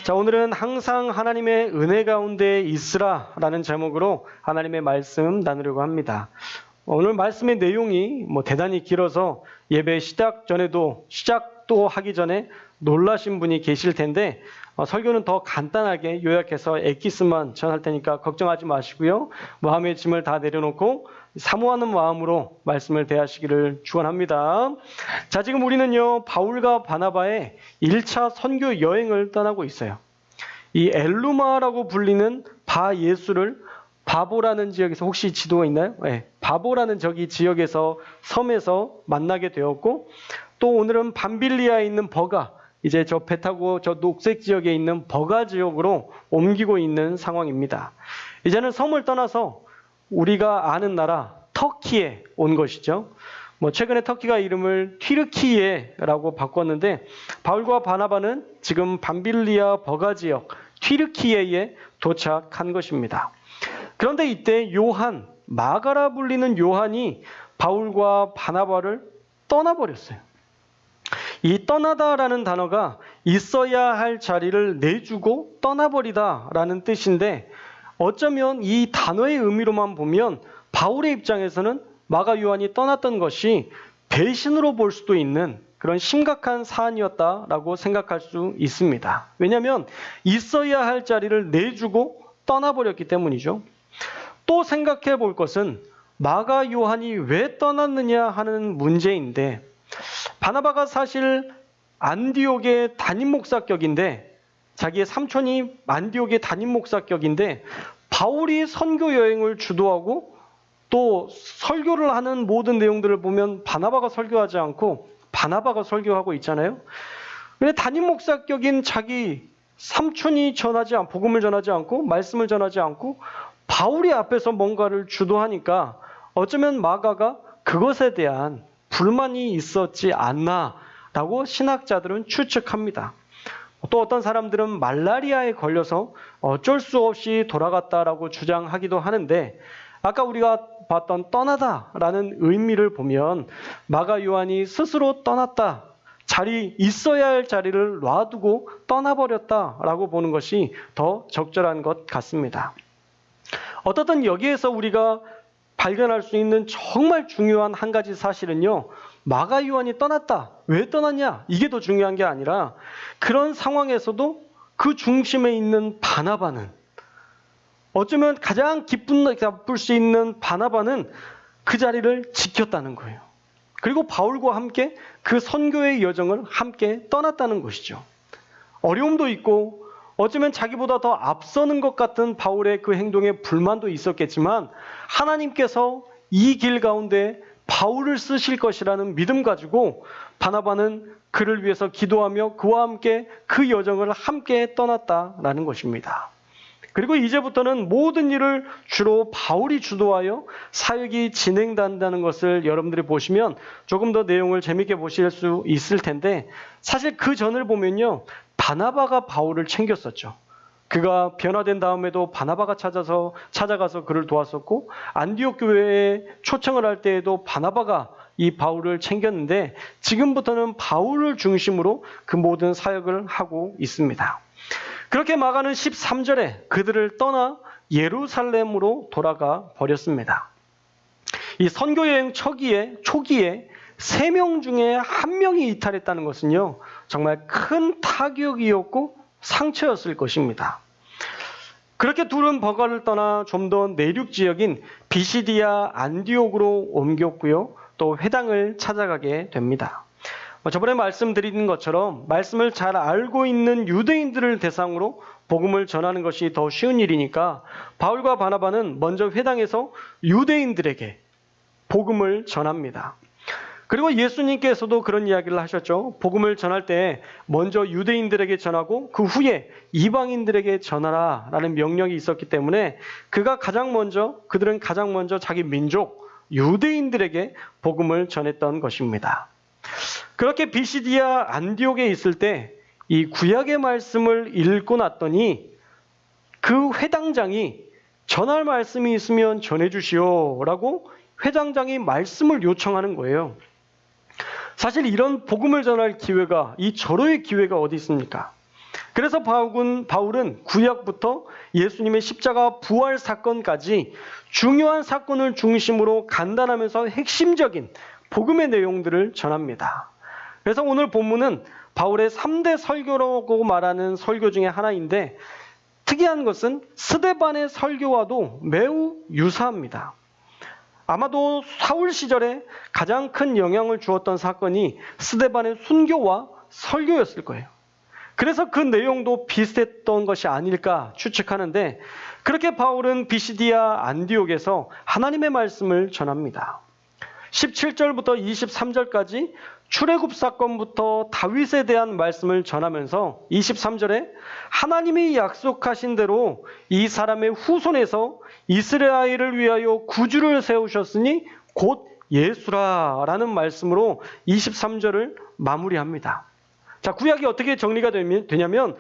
자, 오늘은 항상 하나님의 은혜 가운데 있으라라는 제목으로 하나님의 말씀 나누려고 합니다. 오늘 말씀의 내용이 대단히 길어서 예배 시작도 하기 전에 놀라신 분이 계실 텐데 설교는 더 간단하게 요약해서 엑기스만 전할 테니까 걱정하지 마시고요. 마음의 짐을 다 내려놓고 사모하는 마음으로 말씀을 대하시기를 축원합니다. 자, 지금 우리는요, 바울과 바나바의 1차 선교 여행을 떠나고 있어요. 이 엘루마라고 불리는 바예수를 바보라는 지역에서, 혹시 지도가 있나요? 네, 바보라는 저기 지역에서 섬에서 만나게 되었고, 또 오늘은 밤빌리아에 있는 버가, 이제 저 배 타고 저 녹색 지역에 있는 버가 지역으로 옮기고 있는 상황입니다. 이제는 섬을 떠나서 우리가 아는 나라 터키에 온 것이죠. 최근에 터키가 이름을 튀르키예라고 바꿨는데, 바울과 바나바는 지금 밤빌리아 버가 지역 튀르키예에 도착한 것입니다. 그런데 이때 마가라 불리는 요한이 바울과 바나바를 떠나버렸어요. 이 떠나다라는 단어가 있어야 할 자리를 내주고 떠나버리다라는 뜻인데, 어쩌면 이 단어의 의미로만 보면 바울의 입장에서는 마가 요한이 떠났던 것이 배신으로 볼 수도 있는 그런 심각한 사안이었다라고 생각할 수 있습니다. 왜냐하면 있어야 할 자리를 내주고 떠나버렸기 때문이죠. 또 생각해 볼 것은 마가 요한이 왜 떠났느냐 하는 문제인데, 바나바가 사실 안디옥의 담임 목사격인데, 자기의 삼촌이 안디옥의 담임 목사격인데, 바울이 선교 여행을 주도하고 또 설교를 하는 모든 내용들을 보면 바나바가 설교하지 않고 바나바가 설교하고 있잖아요. 근데 담임 목사격인 자기 삼촌이 복음을 전하지 않고 말씀을 전하지 않고 바울이 앞에서 뭔가를 주도하니까 어쩌면 마가가 그것에 대한 불만이 있었지 않나라고 신학자들은 추측합니다. 또 어떤 사람들은 말라리아에 걸려서 어쩔 수 없이 돌아갔다라고 주장하기도 하는데, 아까 우리가 봤던 떠나다라는 의미를 보면 마가 요한이 스스로 떠났다, 있어야 할 자리를 놔두고 떠나버렸다라고 보는 것이 더 적절한 것 같습니다. 어떻든 여기에서 우리가 발견할 수 있는 정말 중요한 한 가지 사실은요, 마가 요한이 떠났다. 왜 떠났냐? 이게 더 중요한 게 아니라, 그런 상황에서도 그 중심에 있는 바나바는, 어쩌면 가장 나쁠 수 있는 바나바는 그 자리를 지켰다는 거예요. 그리고 바울과 함께 그 선교의 여정을 함께 떠났다는 것이죠. 어려움도 있고 어쩌면 자기보다 더 앞서는 것 같은 바울의 그 행동에 불만도 있었겠지만, 하나님께서 이 길 가운데 바울을 쓰실 것이라는 믿음 가지고 바나바는 그를 위해서 기도하며 그와 함께 그 여정을 함께 떠났다라는 것입니다. 그리고 이제부터는 모든 일을 주로 바울이 주도하여 사역이 진행된다는 것을 여러분들이 보시면 조금 더 내용을 재밌게 보실 수 있을 텐데, 사실 그 전을 보면요, 바나바가 바울을 챙겼었죠. 그가 변화된 다음에도 바나바가 찾아가서 그를 도왔었고, 안디옥 교회에 초청을 할 때에도 바나바가 이 바울을 챙겼는데, 지금부터는 바울을 중심으로 그 모든 사역을 하고 있습니다. 그렇게 마가는 13절에 그들을 떠나 예루살렘으로 돌아가 버렸습니다. 이 선교여행 초기에 3명 중에 1명이 이탈했다는 것은요, 정말 큰 타격이었고 상처였을 것입니다. 그렇게 둘은 버가를 떠나 좀 더 내륙 지역인 비시디아 안디옥으로 옮겼고요, 또 회당을 찾아가게 됩니다. 저번에 말씀드린 것처럼 말씀을 잘 알고 있는 유대인들을 대상으로 복음을 전하는 것이 더 쉬운 일이니까 바울과 바나바는 먼저 회당에서 유대인들에게 복음을 전합니다. 그리고 예수님께서도 그런 이야기를 하셨죠. 복음을 전할 때 먼저 유대인들에게 전하고 그 후에 이방인들에게 전하라 라는 명령이 있었기 때문에 그들은 가장 먼저 자기 민족 유대인들에게 복음을 전했던 것입니다. 그렇게 비시디아 안디옥에 있을 때 이 구약의 말씀을 읽고 났더니 그 회당장이 전할 말씀이 있으면 전해주시오라고 회당장이 말씀을 요청하는 거예요. 사실 이런 복음을 전할 기회가, 이 절호의 기회가 어디 있습니까? 그래서 바울은 구약부터 예수님의 십자가 부활 사건까지 중요한 사건을 중심으로 간단하면서 핵심적인 복음의 내용들을 전합니다. 그래서 오늘 본문은 바울의 3대 설교라고 말하는 설교 중에 하나인데, 특이한 것은 스데반의 설교와도 매우 유사합니다. 아마도 사울 시절에 가장 큰 영향을 주었던 사건이 스데반의 순교와 설교였을 거예요. 그래서 그 내용도 비슷했던 것이 아닐까 추측하는데, 그렇게 바울은 비시디아 안디옥에서 하나님의 말씀을 전합니다. 17절부터 23절까지 출애굽 사건부터 다윗에 대한 말씀을 전하면서 23절에 하나님이 약속하신 대로 이 사람의 후손에서 이스라엘을 위하여 구주를 세우셨으니 곧 예수라라는 말씀으로 23절을 마무리합니다. 자, 구약이 어떻게 정리가 되냐면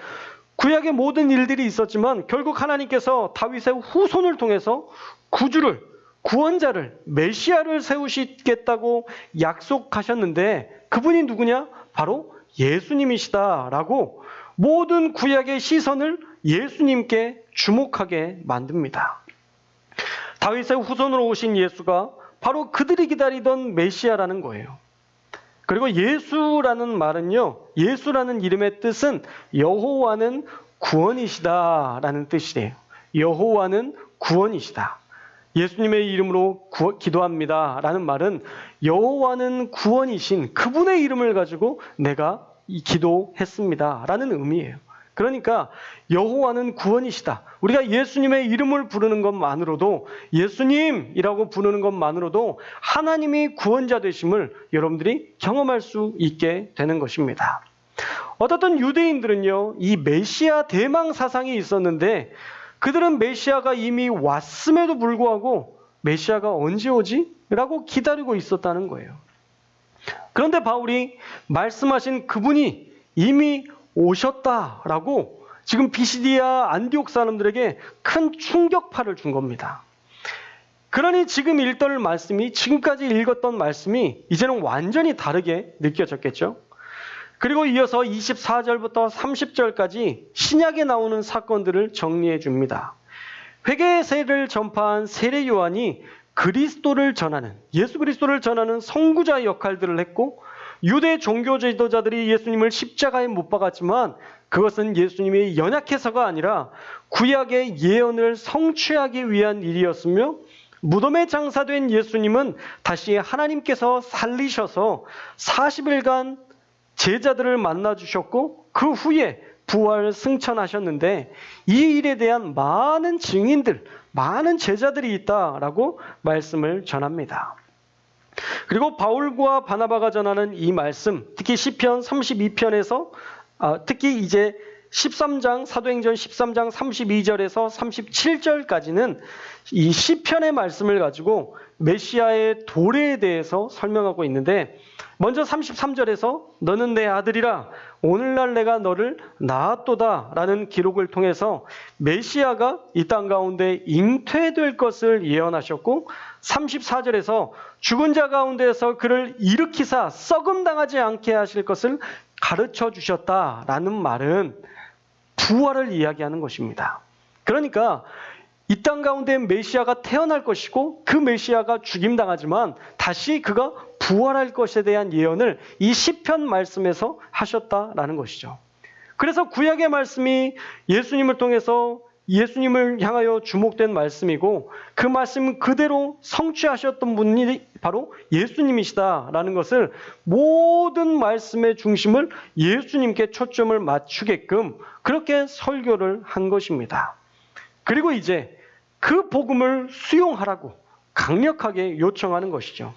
구약의 모든 일들이 있었지만 결국 하나님께서 다윗의 후손을 통해서 구원자를, 메시아를 세우시겠다고 약속하셨는데 그분이 누구냐? 바로 예수님이시다라고 모든 구약의 시선을 예수님께 주목하게 만듭니다. 다윗의 후손으로 오신 예수가 바로 그들이 기다리던 메시아라는 거예요. 그리고 예수라는 말은요, 예수라는 이름의 뜻은 여호와는 구원이시다라는 뜻이래요. 여호와는 구원이시다. 예수님의 이름으로 기도합니다라는 말은 여호와는 구원이신 그분의 이름을 가지고 내가 기도했습니다라는 의미예요. 그러니까 여호와는 구원이시다. 우리가 예수님의 이름을 부르는 것만으로도, 예수님이라고 부르는 것만으로도 하나님이 구원자 되심을 여러분들이 경험할 수 있게 되는 것입니다. 어떻든 유대인들은요, 이 메시아 대망 사상이 있었는데 그들은 메시아가 이미 왔음에도 불구하고 메시아가 언제 오지? 라고 기다리고 있었다는 거예요. 그런데 바울이 말씀하신 그분이 이미 오셨다라고 지금 비시디아 안디옥 사람들에게 큰 충격파를 준 겁니다. 그러니 지금 지금까지 읽었던 말씀이 이제는 완전히 다르게 느껴졌겠죠. 그리고 이어서 24절부터 30절까지 신약에 나오는 사건들을 정리해 줍니다. 회개의 세례를 전파한 세례 요한이 예수 그리스도를 전하는 선구자 역할들을 했고, 유대 종교 지도자들이 예수님을 십자가에 못 박았지만 그것은 예수님이 연약해서가 아니라 구약의 예언을 성취하기 위한 일이었으며, 무덤에 장사된 예수님은 다시 하나님께서 살리셔서 40일간 제자들을 만나주셨고 그 후에 부활 승천하셨는데, 이 일에 대한 많은 증인들, 많은 제자들이 있다라고 말씀을 전합니다. 그리고 바울과 바나바가 전하는 이 말씀, 특히 시편 32편에서 특히 이제 13장, 사도행전 13장 32절에서 37절까지는 이 시편의 말씀을 가지고 메시아의 도래에 대해서 설명하고 있는데, 먼저 33절에서 너는 내 아들이라 오늘날 내가 너를 낳았도다 라는 기록을 통해서 메시아가 이 땅 가운데 잉태될 것을 예언하셨고, 34절에서 죽은 자 가운데에서 그를 일으키사 썩음당하지 않게 하실 것을 가르쳐 주셨다라는 말은 부활을 이야기하는 것입니다. 그러니까 이 땅 가운데 메시아가 태어날 것이고 그 메시아가 죽임당하지만 다시 그가 부활할 것에 대한 예언을 이 시편 말씀에서 하셨다라는 것이죠. 그래서 구약의 말씀이 예수님을 통해서 예수님을 향하여 주목된 말씀이고, 그 말씀 그대로 성취하셨던 분이 바로 예수님이시다라는 것을, 모든 말씀의 중심을 예수님께 초점을 맞추게끔 그렇게 설교를 한 것입니다. 그리고 이제 그 복음을 수용하라고 강력하게 요청하는 것이죠.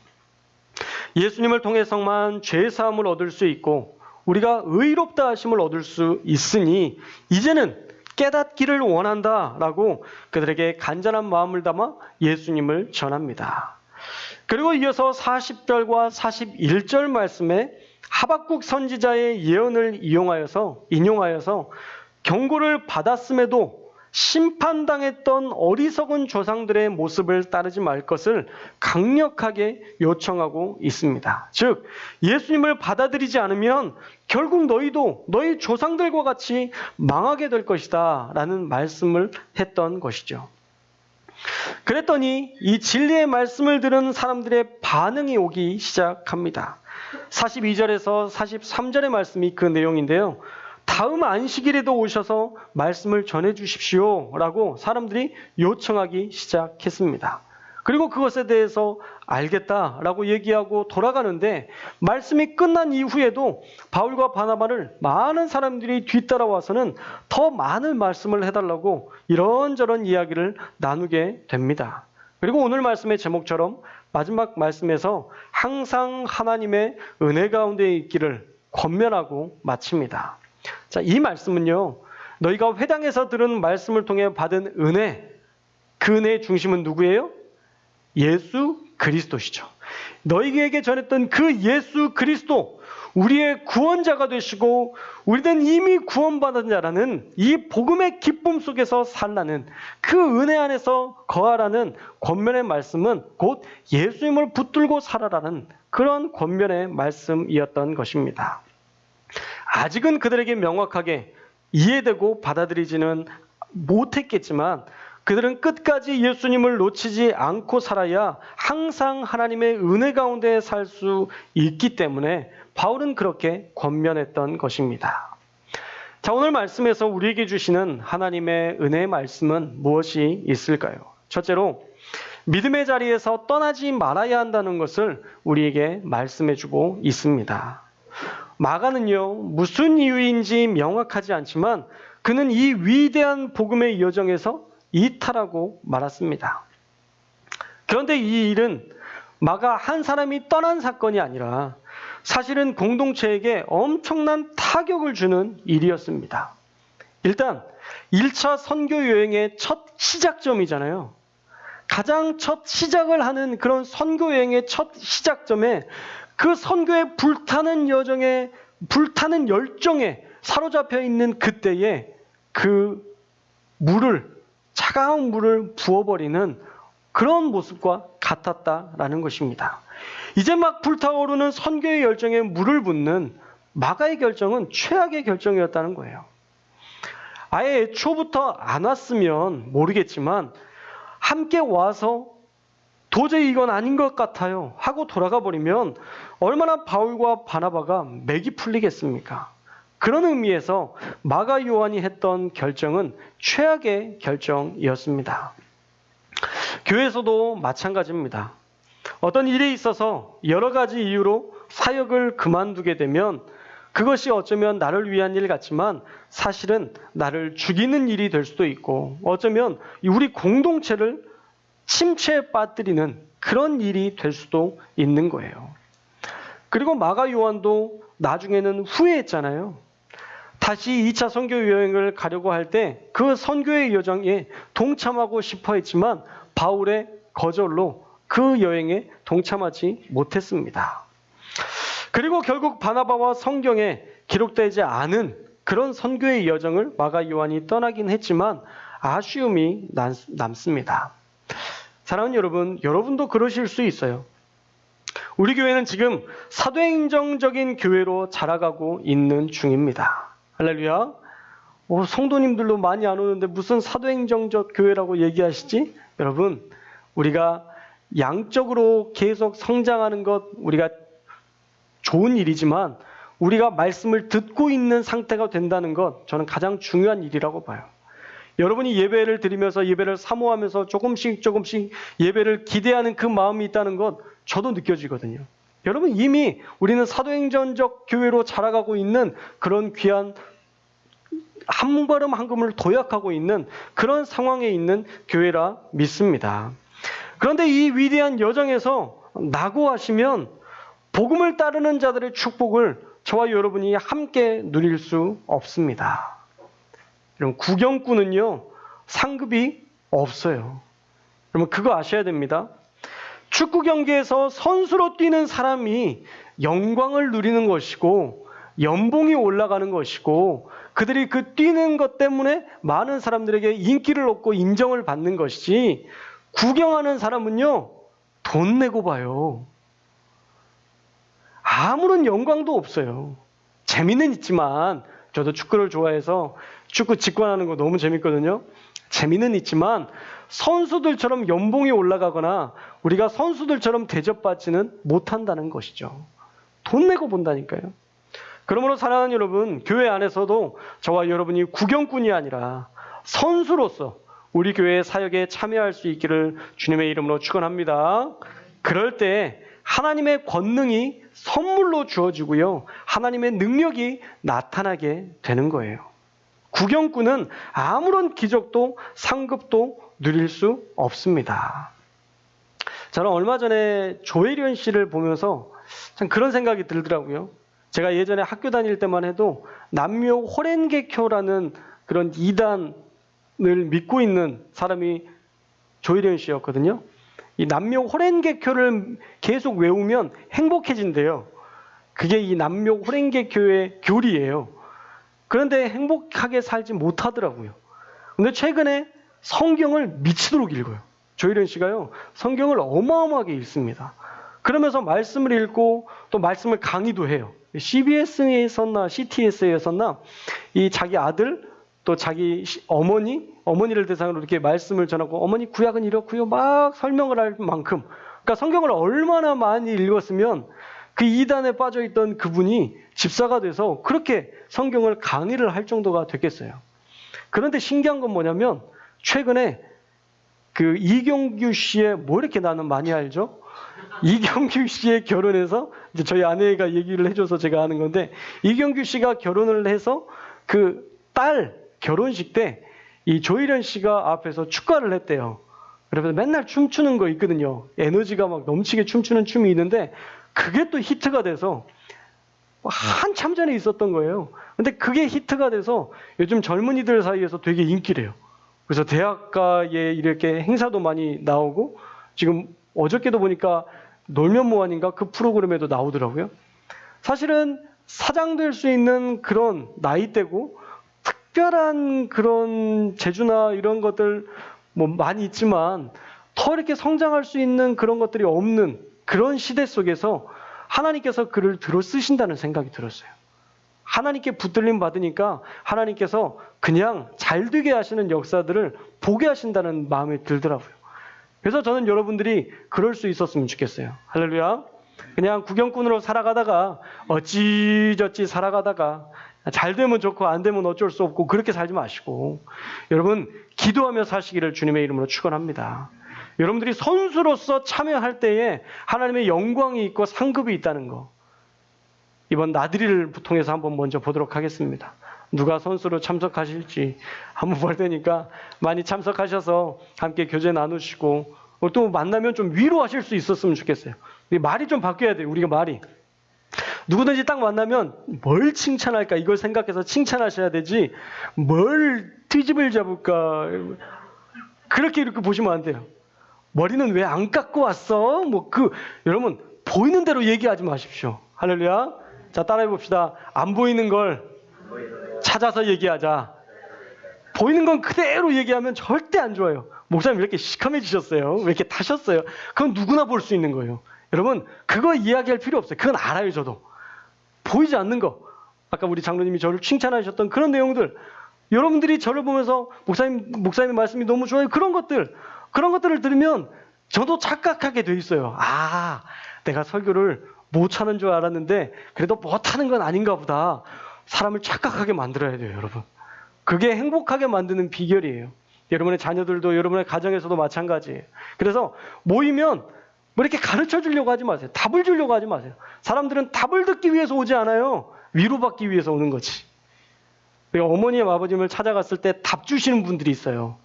예수님을 통해서만 죄사함을 얻을 수 있고 우리가 의롭다 하심을 얻을 수 있으니 이제는 깨닫기를 원한다라고 그들에게 간절한 마음을 담아 예수님을 전합니다. 그리고 이어서 40절과 41절 말씀에 하박국 선지자의 예언을 인용하여서 경고를 받았음에도 심판당했던 어리석은 조상들의 모습을 따르지 말 것을 강력하게 요청하고 있습니다. 즉, 예수님을 받아들이지 않으면 결국 너희도 너희 조상들과 같이 망하게 될 것이다 라는 말씀을 했던 것이죠. 그랬더니 이 진리의 말씀을 들은 사람들의 반응이 오기 시작합니다. 42절에서 43절의 말씀이 그 내용인데요. 다음 안식일에도 오셔서 말씀을 전해 주십시오 라고 사람들이 요청하기 시작했습니다. 그리고 그것에 대해서 알겠다라고 얘기하고 돌아가는데 말씀이 끝난 이후에도 바울과 바나바를 많은 사람들이 뒤따라와서는 더 많은 말씀을 해달라고 이런저런 이야기를 나누게 됩니다. 그리고 오늘 말씀의 제목처럼 마지막 말씀에서 항상 하나님의 은혜 가운데 있기를 권면하고 마칩니다. 자, 이 말씀은요, 너희가 회당에서 들은 말씀을 통해 받은 은혜, 그 은혜의 중심은 누구예요? 예수 그리스도시죠. 너희에게 전했던 그 예수 그리스도, 우리의 구원자가 되시고 우리는 이미 구원받은 자라는 이 복음의 기쁨 속에서 살라는 그 은혜 안에서 거하라는 권면의 말씀은 곧 예수님을 붙들고 살아라는 그런 권면의 말씀이었던 것입니다. 아직은 그들에게 명확하게 이해되고 받아들이지는 못했겠지만 그들은 끝까지 예수님을 놓치지 않고 살아야 항상 하나님의 은혜 가운데 살 수 있기 때문에 바울은 그렇게 권면했던 것입니다. 자, 오늘 말씀에서 우리에게 주시는 하나님의 은혜의 말씀은 무엇이 있을까요? 첫째로 믿음의 자리에서 떠나지 말아야 한다는 것을 우리에게 말씀해주고 있습니다. 마가는요, 무슨 이유인지 명확하지 않지만 그는 이 위대한 복음의 여정에서 이탈하고 말았습니다. 그런데 이 일은 마가 한 사람이 떠난 사건이 아니라 사실은 공동체에게 엄청난 타격을 주는 일이었습니다. 일단 1차 선교 여행의 첫 시작점이잖아요. 가장 첫 시작을 하는 그런 선교 여행의 첫 시작점에 그 선교의 불타는 여정에, 불타는 열정에 사로잡혀 있는 그때에 그 차가운 물을 부어버리는 그런 모습과 같았다라는 것입니다. 이제 막 불타오르는 선교의 열정에 물을 붓는 마가의 결정은 최악의 결정이었다는 거예요. 아예 애초부터 안 왔으면 모르겠지만 함께 와서 도저히 이건 아닌 것 같아요 하고 돌아가 버리면 얼마나 바울과 바나바가 맥이 풀리겠습니까? 그런 의미에서 마가 요한이 했던 결정은 최악의 결정이었습니다. 교회에서도 마찬가지입니다. 어떤 일에 있어서 여러 가지 이유로 사역을 그만두게 되면 그것이 어쩌면 나를 위한 일 같지만 사실은 나를 죽이는 일이 될 수도 있고 어쩌면 우리 공동체를 침체에 빠뜨리는 그런 일이 될 수도 있는 거예요. 그리고 마가 요한도 나중에는 후회했잖아요. 다시 2차 선교 여행을 가려고 할 때 그 선교의 여정에 동참하고 싶어 했지만 바울의 거절로 그 여행에 동참하지 못했습니다. 그리고 결국 바나바와 성경에 기록되지 않은 그런 선교의 여정을 마가 요한이 떠나긴 했지만 아쉬움이 남습니다. 사랑하는 여러분, 여러분도 그러실 수 있어요. 우리 교회는 지금 사도행정적인 교회로 자라가고 있는 중입니다. 할렐루야. 성도님들도 많이 안 오는데 무슨 사도행정적 교회라고 얘기하시지? 여러분, 우리가 양적으로 계속 성장하는 것 우리가 좋은 일이지만 우리가 말씀을 듣고 있는 상태가 된다는 것 저는 가장 중요한 일이라고 봐요. 여러분이 예배를 드리면서 예배를 사모하면서 조금씩 예배를 기대하는 그 마음이 있다는 것 저도 느껴지거든요. 여러분 이미 우리는 사도행전적 교회로 자라가고 있는 그런 귀한 한 걸음 한 걸음을 도약하고 있는 그런 상황에 있는 교회라 믿습니다. 그런데 이 위대한 여정에서 낙오하시면 복음을 따르는 자들의 축복을 저와 여러분이 함께 누릴 수 없습니다. 여러분 구경꾼은요 상급이 없어요. 여러분 그거 아셔야 됩니다. 축구 경기에서 선수로 뛰는 사람이 영광을 누리는 것이고 연봉이 올라가는 것이고 그들이 그 뛰는 것 때문에 많은 사람들에게 인기를 얻고 인정을 받는 것이지 구경하는 사람은요 돈 내고 봐요. 아무런 영광도 없어요. 재미는 있지만 저도 축구를 좋아해서 축구 직관하는 거 너무 재밌거든요. 재미는 있지만 선수들처럼 연봉이 올라가거나 우리가 선수들처럼 대접받지는 못한다는 것이죠. 돈 내고 본다니까요. 그러므로 사랑하는 여러분, 교회 안에서도 저와 여러분이 구경꾼이 아니라 선수로서 우리 교회의 사역에 참여할 수 있기를 주님의 이름으로 축원합니다. 그럴 때 하나님의 권능이 선물로 주어지고요. 하나님의 능력이 나타나게 되는 거예요. 구경꾼은 아무런 기적도 상급도 누릴 수 없습니다. 저는 얼마 전에 조혜련 씨를 보면서 참 그런 생각이 들더라고요. 제가 예전에 학교 다닐 때만 해도 남묘 호렌개교라는 그런 이단을 믿고 있는 사람이 조혜련 씨였거든요. 이 남묘 호렌개교를 계속 외우면 행복해진대요. 그게 이 남묘 호렌개교의 교리예요. 그런데 행복하게 살지 못하더라고요. 근데 최근에 성경을 미치도록 읽어요. 조혜련 씨가요, 성경을 어마어마하게 읽습니다. 그러면서 말씀을 읽고 또 말씀을 강의도 해요. CBS에 있었나 CTS에 있었나 이 자기 아들 또 자기 어머니를 대상으로 이렇게 말씀을 전하고 어머니 구약은 이렇고요 막 설명을 할 만큼 그러니까 성경을 얼마나 많이 읽었으면 그 이단에 빠져있던 그분이 집사가 돼서 그렇게 성경을 강의를 할 정도가 됐겠어요. 그런데 신기한 건 뭐냐면 최근에 그 이경규 씨의 뭐 이렇게 나는 많이 알죠? 이경규 씨의 결혼해서 이제 저희 아내가 얘기를 해줘서 제가 아는 건데 이경규 씨가 결혼을 해서 그 딸 결혼식 때 이 조혜련 씨가 앞에서 축가를 했대요. 그래서 맨날 춤추는 거 있거든요. 에너지가 막 넘치게 춤추는 춤이 있는데 그게 또 히트가 돼서 한참 전에 있었던 거예요. 근데 그게 히트가 돼서 요즘 젊은이들 사이에서 되게 인기래요. 그래서 대학가에 이렇게 행사도 많이 나오고 지금 어저께도 보니까 놀면 뭐하니까 그 프로그램에도 나오더라고요. 사실은 사장될 수 있는 그런 나이대고 특별한 그런 재주나 이런 것들 뭐 많이 있지만 더 이렇게 성장할 수 있는 그런 것들이 없는 그런 시대 속에서 하나님께서 그를 들어 쓰신다는 생각이 들었어요. 하나님께 붙들림 받으니까 하나님께서 그냥 잘 되게 하시는 역사들을 보게 하신다는 마음이 들더라고요. 그래서 저는 여러분들이 그럴 수 있었으면 좋겠어요. 할렐루야. 그냥 구경꾼으로 살아가다가 어찌저찌 살아가다가 잘 되면 좋고 안 되면 어쩔 수 없고 그렇게 살지 마시고 여러분 기도하며 사시기를 주님의 이름으로 축원합니다. 여러분들이 선수로서 참여할 때에 하나님의 영광이 있고 상급이 있다는 거 이번 나들이를 통해서 한번 먼저 보도록 하겠습니다. 누가 선수로 참석하실지 한번 볼 테니까 많이 참석하셔서 함께 교제 나누시고 또 만나면 좀 위로하실 수 있었으면 좋겠어요. 말이 좀 바뀌어야 돼요. 우리가 말이. 누구든지 딱 만나면 뭘 칭찬할까 이걸 생각해서 칭찬하셔야 되지 뭘 트집을 잡을까 그렇게 이렇게 보시면 안 돼요. 머리는 왜 안 깎고 왔어? 여러분 보이는 대로 얘기하지 마십시오. 할렐루야. 자 따라해 봅시다. 안 보이는 걸 찾아서 얘기하자. 보이는 건 그대로 얘기하면 절대 안 좋아요. 목사님 왜 이렇게 시커매지셨어요? 왜 이렇게 타셨어요? 그건 누구나 볼 수 있는 거예요. 여러분 그거 이야기할 필요 없어요. 그건 알아요. 저도. 보이지 않는 거. 아까 우리 장로님이 저를 칭찬하셨던 그런 내용들. 여러분들이 저를 보면서 목사님의 말씀이 너무 좋아요. 그런 것들을 들으면 저도 착각하게 돼 있어요. 아, 내가 설교를 못하는 줄 알았는데 그래도 못하는 건 아닌가 보다. 사람을 착각하게 만들어야 돼요, 여러분. 그게 행복하게 만드는 비결이에요. 여러분의 자녀들도 여러분의 가정에서도 마찬가지예요. 그래서 모이면 뭐 이렇게 가르쳐 주려고 하지 마세요. 답을 주려고 하지 마세요. 사람들은 답을 듣기 위해서 오지 않아요. 위로받기 위해서 오는 거지. 어머니의 아버님을 찾아갔을 때 답 주시는 분들이 있어요.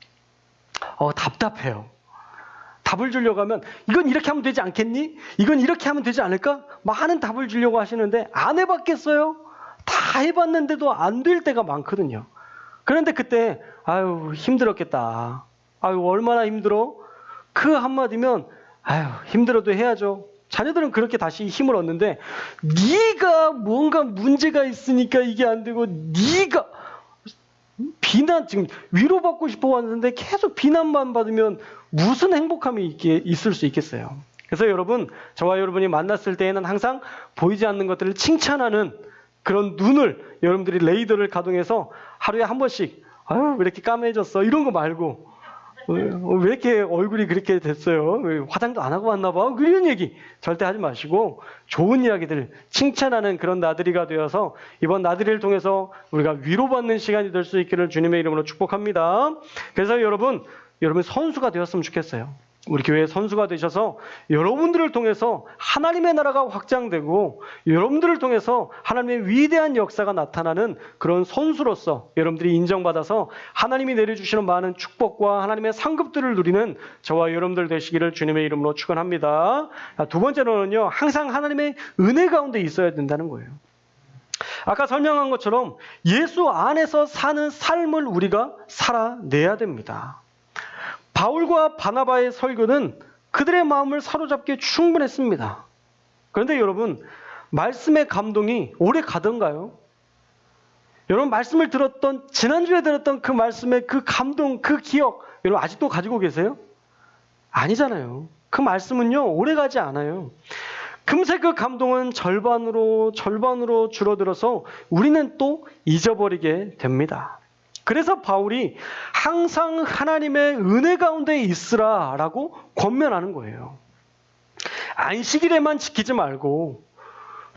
답답해요. 답을 주려고 하면 이건 이렇게 하면 되지 않겠니? 이건 이렇게 하면 되지 않을까? 많은 답을 주려고 하시는데 안 해봤겠어요? 다 해봤는데도 안 될 때가 많거든요. 그런데 그때 아유 힘들었겠다. 아유 얼마나 힘들어? 그 한마디면 아유 힘들어도 해야죠. 자녀들은 그렇게 다시 힘을 얻는데 네가 뭔가 문제가 있으니까 이게 안 되고 네가 비난 지금 위로받고 싶어 왔는데 계속 비난만 받으면 무슨 행복함이 있을 수 있겠어요. 그래서 여러분 저와 여러분이 만났을 때에는 항상 보이지 않는 것들을 칭찬하는 그런 눈을 여러분들이 레이더를 가동해서 하루에 한 번씩 아유 왜 이렇게 까매졌어 이런 거 말고 왜 이렇게 얼굴이 그렇게 됐어요? 왜 화장도 안 하고 왔나 봐? 이런 얘기 절대 하지 마시고 좋은 이야기들 칭찬하는 그런 나들이가 되어서 이번 나들이를 통해서 우리가 위로받는 시간이 될 수 있기를 주님의 이름으로 축복합니다. 그래서 여러분 선수가 되었으면 좋겠어요. 우리 교회의 선수가 되셔서 여러분들을 통해서 하나님의 나라가 확장되고 여러분들을 통해서 하나님의 위대한 역사가 나타나는 그런 선수로서 여러분들이 인정받아서 하나님이 내려주시는 많은 축복과 하나님의 상급들을 누리는 저와 여러분들 되시기를 주님의 이름으로 축원합니다. 두 번째로는요, 항상 하나님의 은혜 가운데 있어야 된다는 거예요. 아까 설명한 것처럼 예수 안에서 사는 삶을 우리가 살아내야 됩니다. 바울과 바나바의 설교는 그들의 마음을 사로잡기에 충분했습니다. 그런데 여러분, 말씀의 감동이 오래 가던가요? 여러분, 말씀을 들었던, 지난주에 들었던 그 말씀의 그 감동, 그 기억, 여러분 아직도 가지고 계세요? 아니잖아요. 그 말씀은요, 오래 가지 않아요. 금세 그 감동은 절반으로 줄어들어서 우리는 또 잊어버리게 됩니다. 그래서 바울이 항상 하나님의 은혜 가운데 있으라라고 권면하는 거예요. 안식일에만 지키지 말고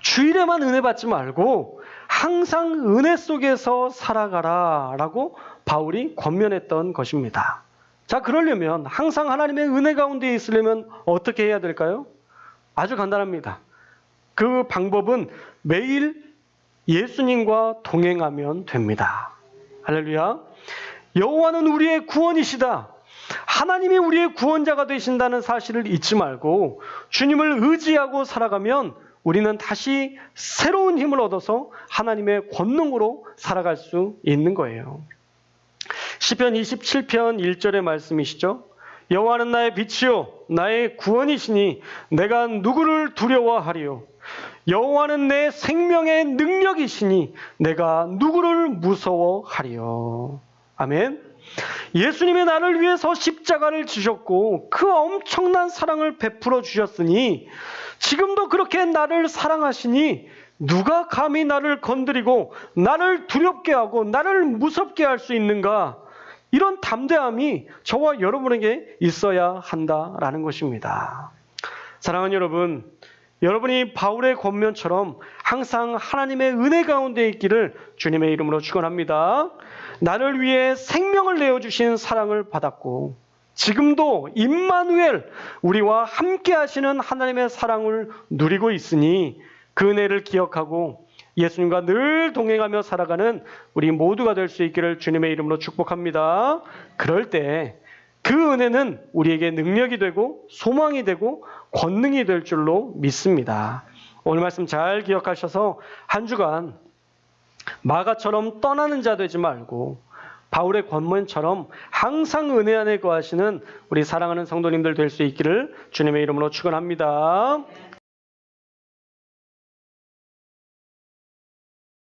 주일에만 은혜 받지 말고 항상 은혜 속에서 살아가라라고 바울이 권면했던 것입니다. 자, 그러려면 항상 하나님의 은혜 가운데 있으려면 어떻게 해야 될까요? 아주 간단합니다. 그 방법은 매일 예수님과 동행하면 됩니다. 할렐루야. 여호와는 우리의 구원이시다. 하나님이 우리의 구원자가 되신다는 사실을 잊지 말고 주님을 의지하고 살아가면 우리는 다시 새로운 힘을 얻어서 하나님의 권능으로 살아갈 수 있는 거예요. 시편 27편 1절의 말씀이시죠. 여호와는 나의 빛이요 나의 구원이시니 내가 누구를 두려워하리요. 여호와는 내 생명의 능력이시니 내가 누구를 무서워하리요. 아멘. 예수님이 나를 위해서 십자가를 지셨고 그 엄청난 사랑을 베풀어 주셨으니 지금도 그렇게 나를 사랑하시니 누가 감히 나를 건드리고 나를 두렵게 하고 나를 무섭게 할 수 있는가? 이런 담대함이 저와 여러분에게 있어야 한다라는 것입니다. 사랑하는 여러분, 여러분이 바울의 권면처럼 항상 하나님의 은혜 가운데 있기를 주님의 이름으로 축원합니다. 나를 위해 생명을 내어주신 사랑을 받았고 지금도 임마누엘 우리와 함께 하시는 하나님의 사랑을 누리고 있으니 그 은혜를 기억하고 예수님과 늘 동행하며 살아가는 우리 모두가 될 수 있기를 주님의 이름으로 축복합니다. 그럴 때 그 은혜는 우리에게 능력이 되고 소망이 되고 권능이 될 줄로 믿습니다. 오늘 말씀 잘 기억하셔서 한 주간 마가처럼 떠나는 자 되지 말고 바울의 권면처럼 항상 은혜 안에 거하시는 우리 사랑하는 성도님들 될 수 있기를 주님의 이름으로 축원합니다.